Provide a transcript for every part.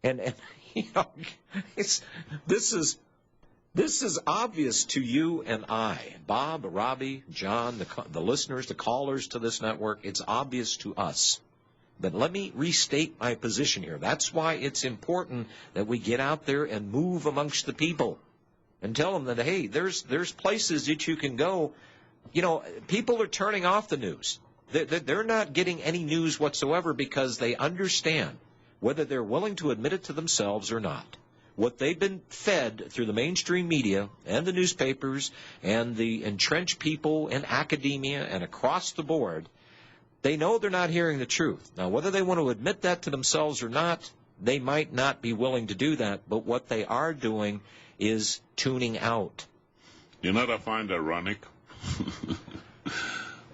And this is obvious to you and I, Bob, Robbie, John, the listeners, the callers to this network. It's obvious to us. But let me restate my position here. That's why it's important that we get out there and move amongst the people and tell them that, hey, there's places that you can go. People are turning off the news. They're not getting any news whatsoever because they understand, whether they're willing to admit it to themselves or not, what they've been fed through the mainstream media and the newspapers and the entrenched people in academia and across the board. They know they're not hearing the truth. Now, whether they want to admit that to themselves or not, they might not be willing to do that, but what they are doing is tuning out. You know what I find ironic?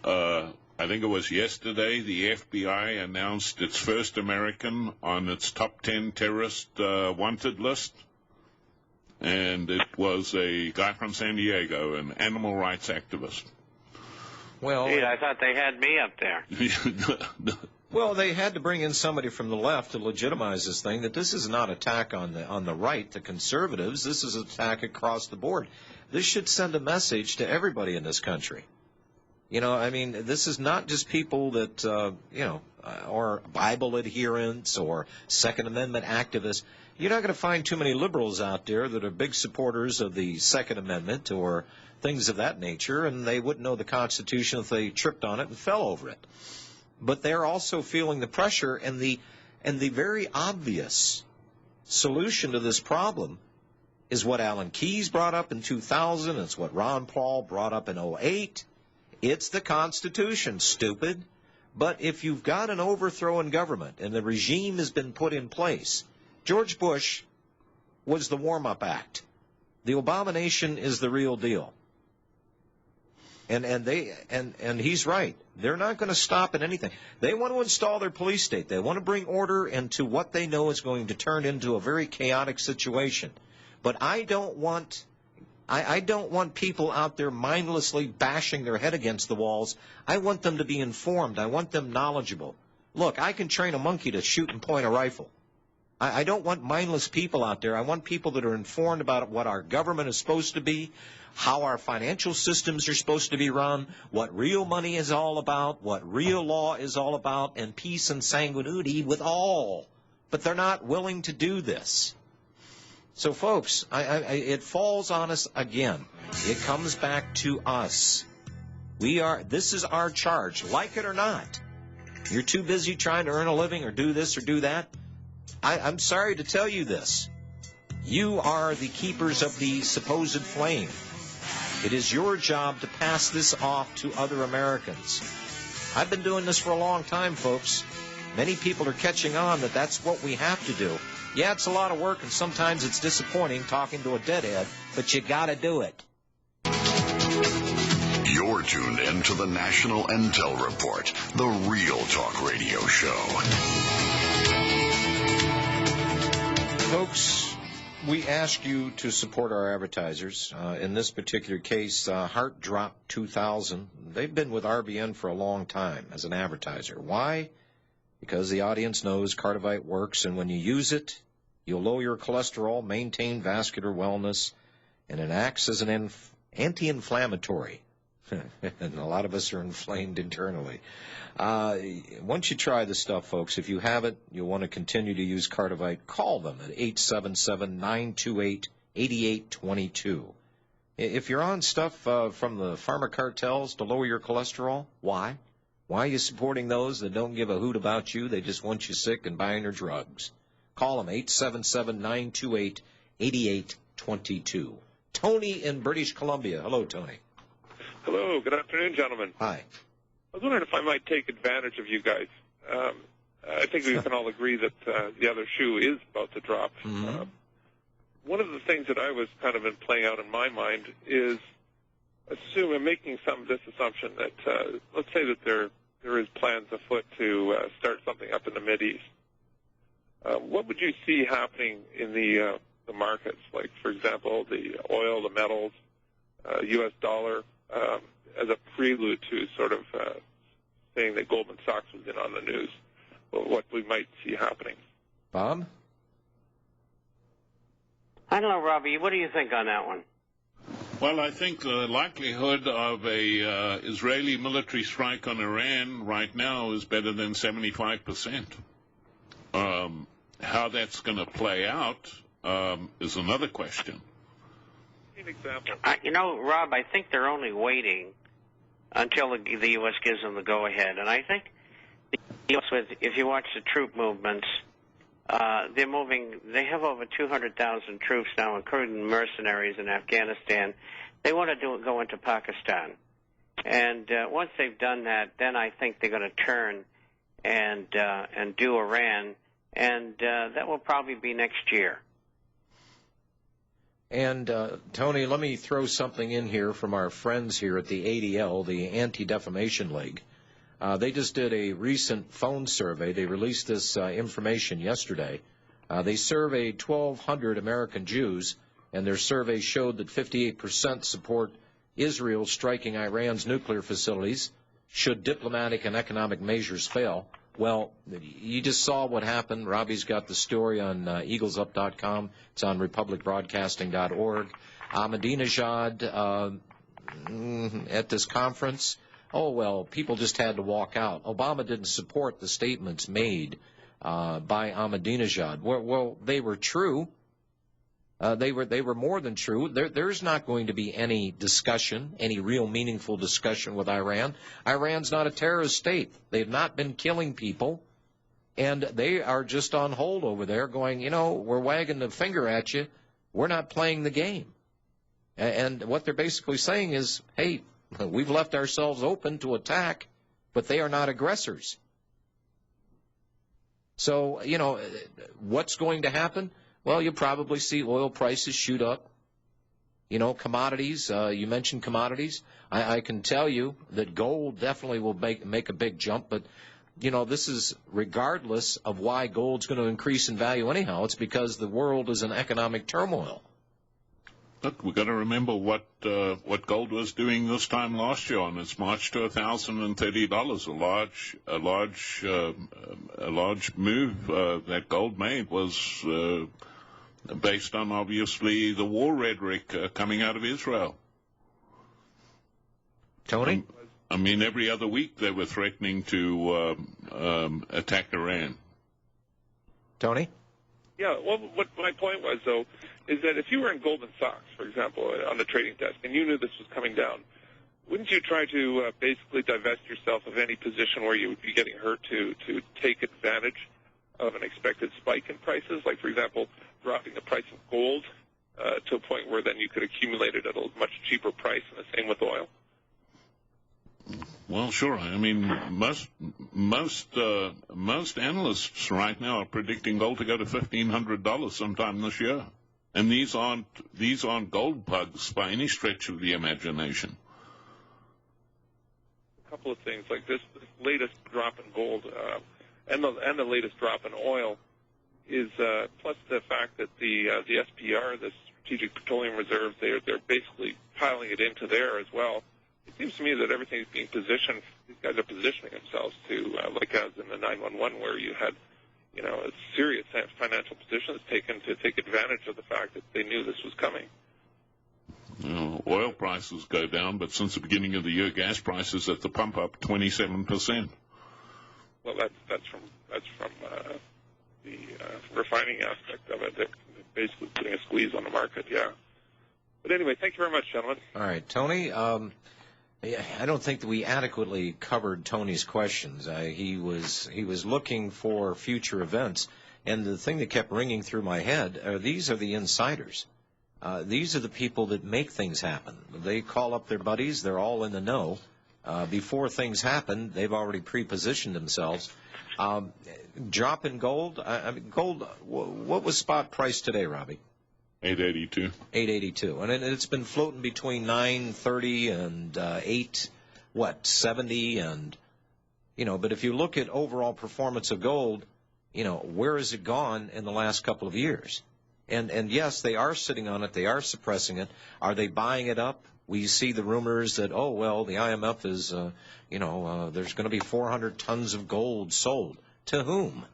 I think it was yesterday, the FBI announced its first American on its top 10 terrorist wanted list. And it was a guy from San Diego, an animal rights activist. Well, gee, I thought they had me up there. Well, they had to bring in somebody from the left to legitimize this thing, that this is not an attack on the right, the conservatives. This is an attack across the board. This should send a message to everybody in this country. This is not just people that, are Bible adherents or Second Amendment activists. You're not going to find too many liberals out there that are big supporters of the Second Amendment or things of that nature, and they wouldn't know the Constitution if they tripped on it and fell over it. But they're also feeling the pressure, and the very obvious solution to this problem is what Alan Keyes brought up in 2000. It's what Ron Paul brought up in 2008. It's the Constitution, stupid. But if you've got an overthrow in government and the regime has been put in place, George Bush was the warm-up act. The abomination is the real deal. And he's right. They're not going to stop at anything. They want to install their police state. They want to bring order into what they know is going to turn into a very chaotic situation. But I don't want people out there mindlessly bashing their head against the walls. I want them to be informed. I want them knowledgeable. Look, I can train a monkey to shoot and point a rifle. I don't want mindless people out there. I want people that are informed about what our government is supposed to be, how our financial systems are supposed to be run, what real money is all about, what real law is all about, and peace and sanguinity with all. But they're not willing to do this. So, folks, it falls on us again. It comes back to us. This is our charge, like it or not. You're too busy trying to earn a living or do this or do that. I'm sorry to tell you this. You are the keepers of the supposed flame. It is your job to pass this off to other Americans. I've been doing this for a long time, folks. Many people are catching on that that's what we have to do. Yeah, it's a lot of work, and sometimes it's disappointing talking to a deadhead, but you got to do it. You're tuned in to the National Intel Report, the Real Talk Radio Show. Folks, we ask you to support our advertisers. In this particular case, Heart Drop 2000. They've been with RBN for a long time as an advertiser. Why? Because the audience knows Cardivite works, and when you use it, you'll lower your cholesterol, maintain vascular wellness, and it acts as an anti-inflammatory. And a lot of us are inflamed internally. Once you try this stuff, folks, if you haven't, you'll want to continue to use Cardivite. Call them at 877-928-8822. If you're on stuff from the pharma cartels to lower your cholesterol, why? Why are you supporting those that don't give a hoot about you? They just want you sick and buying your drugs. Call them, 877-928-8822. Tony in British Columbia. Hello, Tony. Hello. Good afternoon, gentlemen. Hi. I was wondering if I might take advantage of you guys. I think we can all agree that the other shoe is about to drop. Mm-hmm. One of the things that I was kind of playing out in my mind is making this assumption that let's say that there is plans afoot to start something up in the Mideast. What would you see happening in the markets? Like, for example, the oil, the metals, U.S. dollar, as a prelude to sort of saying that Goldman Sachs was in on the news, what we might see happening. Bob? I don't know, Robbie. What do you think on that one? Well, I think the likelihood of a Israeli military strike on Iran right now is better than 75%. How that's going to play out is another question. An example. Rob, I think they're only waiting until the U.S. gives them the go-ahead. And I think the U.S., if you watch the troop movements, they're moving. They have over 200,000 troops now, including mercenaries in Afghanistan. They want to go into Pakistan. And once they've done that, then I think they're going to turn and do Iran. And that will probably be next year. And, Tony, let me throw something in here from our friends here at the ADL, the Anti-Defamation League. They just did a recent phone survey. They released this information yesterday. They surveyed 1,200 American Jews, and their survey showed that 58% support Israel striking Iran's nuclear facilities should diplomatic and economic measures fail. Well, you just saw what happened. Robbie's got the story on eaglesup.com. It's on republicbroadcasting.org. Ahmadinejad at this conference. Oh, well, people just had to walk out. Obama didn't support the statements made by Ahmadinejad. Well, they were true. They were more than true. There's not going to be any discussion, any real meaningful discussion with Iran. Iran's not a terrorist state. They've not been killing people, and they are just on hold over there going, we're wagging the finger at you. We're not playing the game. And what they're basically saying is, hey, we've left ourselves open to attack, but they are not aggressors. So, what's going to happen? Well, you'll probably see oil prices shoot up. Commodities, you mentioned commodities. I can tell you that gold definitely will make a big jump, but, this is regardless of why gold's going to increase in value anyhow. It's because the world is in economic turmoil. Look, we've got to remember what gold was doing this time last year on its march to $1,030. A large move that gold made was based on, obviously, the war rhetoric coming out of Israel. Tony? I mean, every other week they were threatening to attack Iran. Tony? Yeah, well, what my point was, though, is that if you were in Goldman Sachs, for example, on the trading desk, and you knew this was coming down, wouldn't you try to basically divest yourself of any position where you would be getting hurt to take advantage of an expected spike in prices? Like, for example, dropping the price of gold to a point where then you could accumulate it at a much cheaper price, and the same with oil? Well, sure. I mean, most analysts right now are predicting gold to go to $1,500 sometime this year, and these aren't gold bugs by any stretch of the imagination. A couple of things, like this latest drop in gold and the latest drop in oil is plus the fact that the SPR, the Strategic Petroleum Reserve, they're basically piling it into there as well. It seems to me that everything's being positioned. These guys are positioning themselves to, like as in the 911, where you had, a serious financial positions taken to take advantage of the fact that they knew this was coming. Oil prices go down, but since the beginning of the year, gas prices at the pump up 27%. Well, that's from the refining aspect of it. They're basically putting a squeeze on the market. Yeah. But anyway, thank you very much, gentlemen. All right, Tony. I don't think that we adequately covered Tony's questions. He was looking for future events, and the thing that kept ringing through my head are these are the insiders. These are the people that make things happen. They call up their buddies. They're all in the know. Before things happen, they've already pre-positioned themselves. Drop in gold. Gold. What was spot price today, Robbie? 882. 882, and it's been floating between 930 and 870, and But if you look at overall performance of gold, where has it gone in the last couple of years? And yes, they are sitting on it. They are suppressing it. Are they buying it up? We see the rumors that the IMF is there's going to be 400 tons of gold sold. To whom?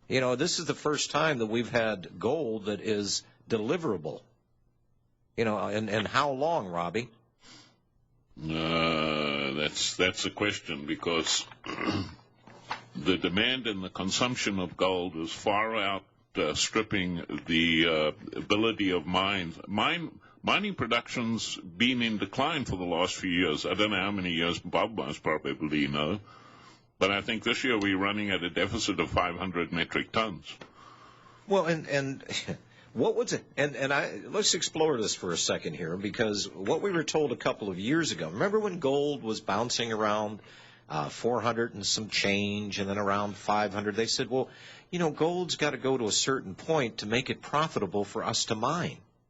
This is the first time that we've had gold that is deliverable? You know, and how long, Robbie? That's a question, because the demand and the consumption of gold is far outstripping the ability of mines. Mining production's been in decline for the last few years. I don't know how many years. Bob must probably know. But I think this year we're running at a deficit of 500 metric tons. Well, and what was it? And let's explore this for a second here, because what we were told a couple of years ago, remember when gold was bouncing around 400 and some change, and then around 500, they said, well, you know, gold's got to go to a certain point to make it profitable for us to mine.